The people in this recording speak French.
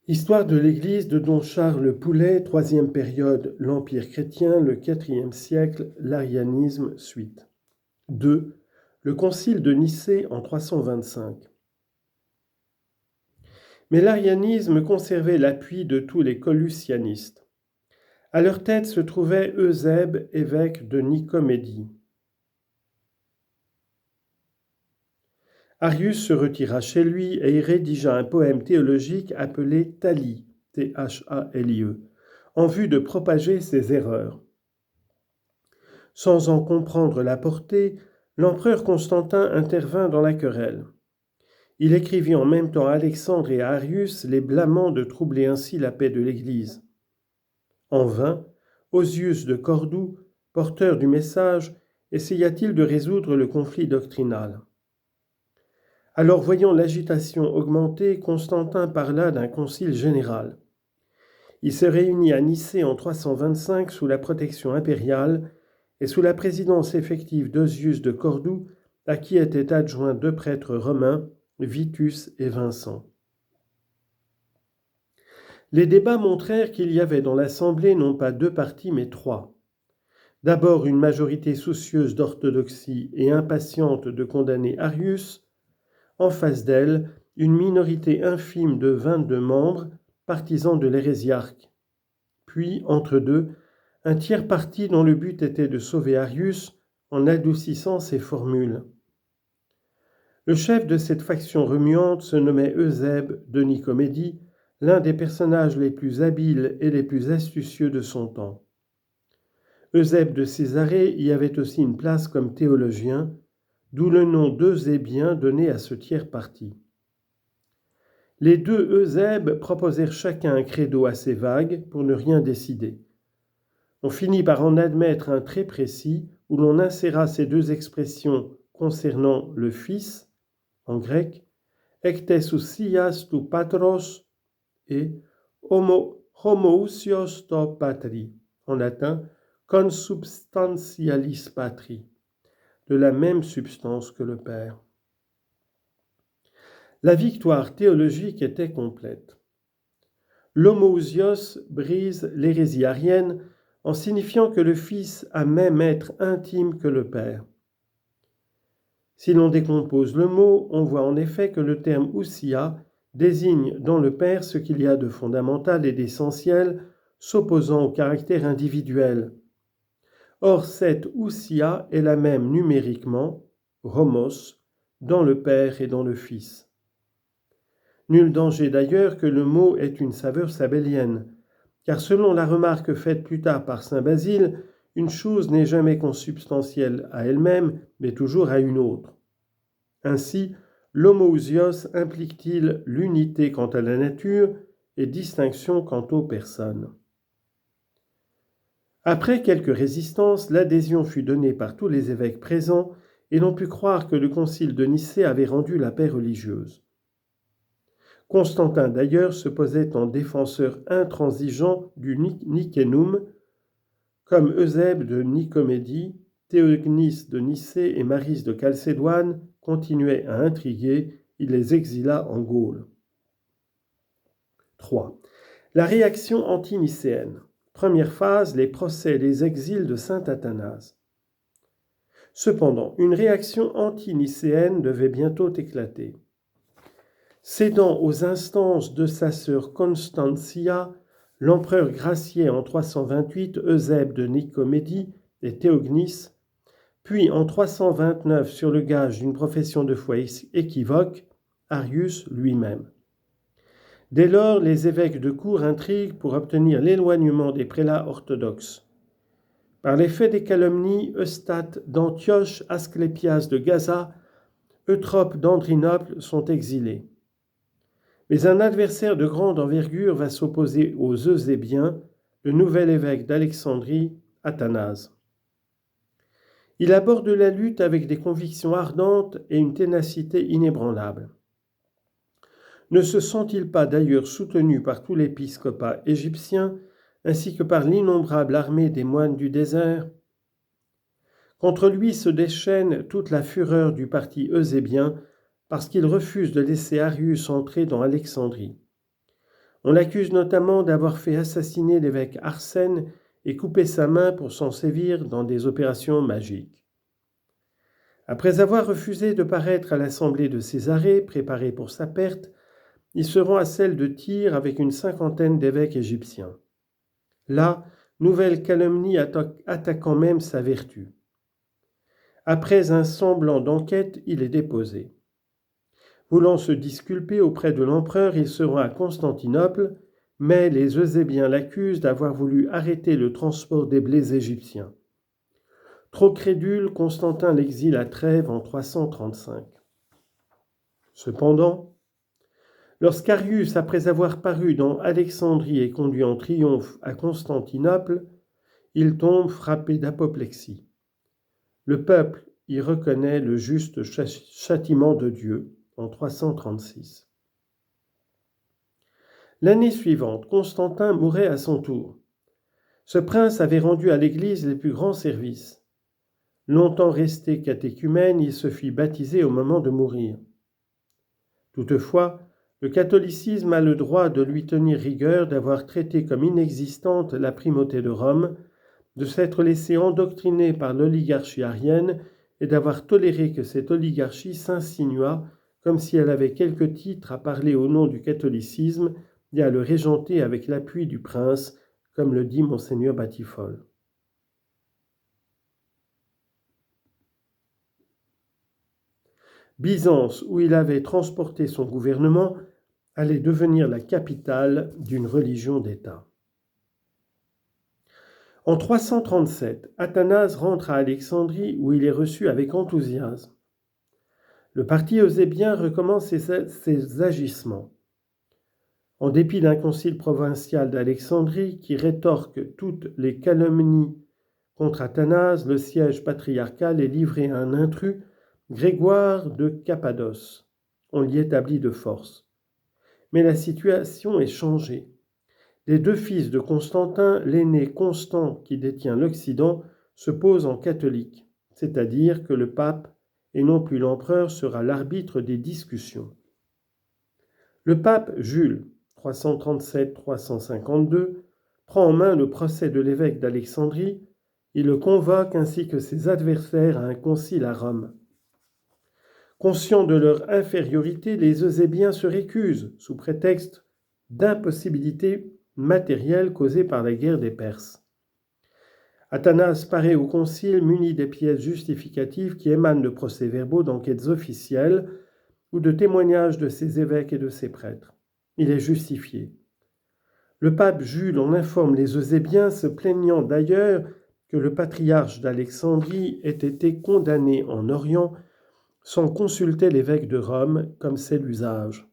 Histoire de l'Église de Don Charles Poulet, troisième période, l'Empire chrétien, le IVe siècle, l'arianisme, suite. 2. Le concile de Nicée en 325. Mais l'arianisme conservait l'appui de tous les colusianistes. À leur tête se trouvait Eusèbe, évêque de Nicomédie. Arius se retira chez lui et y rédigea un poème théologique appelé Thalie, T-H-A-L-I-E, en vue de propager ses erreurs. Sans en comprendre la portée, l'empereur Constantin intervint dans la querelle. Il écrivit en même temps à Alexandre et à Arius les blâmant de troubler ainsi la paix de l'Église. En vain, Osius de Cordoue, porteur du message, essaya-t-il de résoudre le conflit doctrinal. Alors, voyant l'agitation augmenter, Constantin parla d'un concile général. Il se réunit à Nicée en 325 sous la protection impériale et sous la présidence effective d'Osius de Cordoue, à qui étaient adjoints 2 prêtres romains, Vitus et Vincent. Les débats montrèrent qu'il y avait dans l'Assemblée non pas 2 partis mais 3. D'abord une majorité soucieuse d'orthodoxie et impatiente de condamner Arius, en face d'elle, une minorité infime de 22 membres, partisans de l'hérésiarque. Puis, entre deux, un tiers parti dont le but était de sauver Arius en adoucissant ses formules. Le chef de cette faction remuante se nommait Eusèbe de Nicomédie, l'un des personnages les plus habiles et les plus astucieux de son temps. Eusèbe de Césarée y avait aussi une place comme théologien, d'où le nom d'Eusébien donné à ce tiers parti. Les 2 Eusèbes proposèrent chacun un credo assez vague pour ne rien décider. On finit par en admettre un très précis où l'on inséra ces 2 expressions concernant le Fils, en grec, ektesousias tu patros et homoousios to patri, en latin, consubstantialis patri, de la même substance que le Père. La victoire théologique était complète. L'homoousios brise l'hérésie arienne en signifiant que le Fils a même être intime que le Père. Si l'on décompose le mot, on voit en effet que le terme ousia désigne dans le Père ce qu'il y a de fondamental et d'essentiel, s'opposant au caractère individuel. Or, cette ousia est la même numériquement, homos, dans le Père et dans le Fils. Nul danger d'ailleurs que le mot ait une saveur sabellienne, car selon la remarque faite plus tard par saint Basile, une chose n'est jamais consubstantielle à elle-même, mais toujours à une autre. Ainsi, l'homoousios implique-t-il l'unité quant à la nature et distinction quant aux personnes. Après quelques résistances, l'adhésion fut donnée par tous les évêques présents et l'on put croire que le concile de Nicée avait rendu la paix religieuse. Constantin d'ailleurs se posait en défenseur intransigeant du Nicénum, comme Eusèbe de Nicomédie, Théognis de Nicée et Maris de Chalcédoine continuaient à intriguer, il les exila en Gaule. 3. La réaction anti-nicéenne. Première phase, les procès et les exils de saint Athanase. Cependant, une réaction anti-nicéenne devait bientôt éclater. Cédant aux instances de sa sœur Constantia, l'empereur graciait en 328 Eusèbe de Nicomédie et Théognis, puis en 329 sur le gage d'une profession de foi équivoque, Arius lui-même. Dès lors, les évêques de cour intriguent pour obtenir l'éloignement des prélats orthodoxes. Par l'effet des calomnies, Eustate d'Antioche, Asclépias de Gaza, Eutrope d'Andrinople sont exilés. Mais un adversaire de grande envergure va s'opposer aux Eusébiens, le nouvel évêque d'Alexandrie, Athanase. Il aborde la lutte avec des convictions ardentes et une ténacité inébranlable. Ne se sent-il pas d'ailleurs soutenu par tout l'épiscopat égyptien, ainsi que par l'innombrable armée des moines du désert? Contre lui se déchaîne toute la fureur du parti eusébien, parce qu'il refuse de laisser Arius entrer dans Alexandrie. On l'accuse notamment d'avoir fait assassiner l'évêque Arsène et couper sa main pour s'en sévir dans des opérations magiques. Après avoir refusé de paraître à l'assemblée de Césarée, préparée pour sa perte, il se rend à celle de Tyr avec une cinquantaine d'évêques égyptiens. Là, nouvelle calomnie attaquant même sa vertu. Après un semblant d'enquête, il est déposé. Voulant se disculper auprès de l'empereur, il se rend à Constantinople, mais les Eusébiens l'accusent d'avoir voulu arrêter le transport des blés égyptiens. Trop crédule, Constantin l'exile à Trèves en 335. Cependant, lorsqu'Arius, après avoir paru dans Alexandrie et conduit en triomphe à Constantinople, il tombe frappé d'apoplexie. Le peuple y reconnaît le juste châtiment de Dieu en 336. L'année suivante, Constantin mourait à son tour. Ce prince avait rendu à l'Église les plus grands services. Longtemps resté catéchumène, il se fit baptiser au moment de mourir. Toutefois, le catholicisme a le droit de lui tenir rigueur d'avoir traité comme inexistante la primauté de Rome, de s'être laissé endoctriner par l'oligarchie arienne et d'avoir toléré que cette oligarchie s'insinuât comme si elle avait quelque titre à parler au nom du catholicisme et à le régenter avec l'appui du prince, comme le dit Monseigneur Batifol. Byzance, où il avait transporté son gouvernement, allait devenir la capitale d'une religion d'État. En 337, Athanase rentre à Alexandrie où il est reçu avec enthousiasme. Le parti eusébien recommence ses agissements. En dépit d'un concile provincial d'Alexandrie qui rétorque toutes les calomnies contre Athanase, le siège patriarcal est livré à un intrus, Grégoire de Cappadoce. On l'y établit de force. Mais la situation est changée. Les deux fils de Constantin, l'aîné Constant qui détient l'Occident, se posent en catholique, c'est-à-dire que le pape et non plus l'empereur sera l'arbitre des discussions. Le pape Jules, 337-352, prend en main le procès de l'évêque d'Alexandrie. Il le convoque ainsi que ses adversaires à un concile à Rome. Conscients de leur infériorité, les Eusébiens se récusent sous prétexte d'impossibilité matérielle causée par la guerre des Perses. Athanase paraît au concile muni des pièces justificatives qui émanent de procès-verbaux d'enquêtes officielles ou de témoignages de ses évêques et de ses prêtres. Il est justifié. Le pape Jules en informe les Eusébiens, se plaignant d'ailleurs que le patriarche d'Alexandrie ait été condamné en Orient sans consulter l'évêque de Rome, comme c'est l'usage.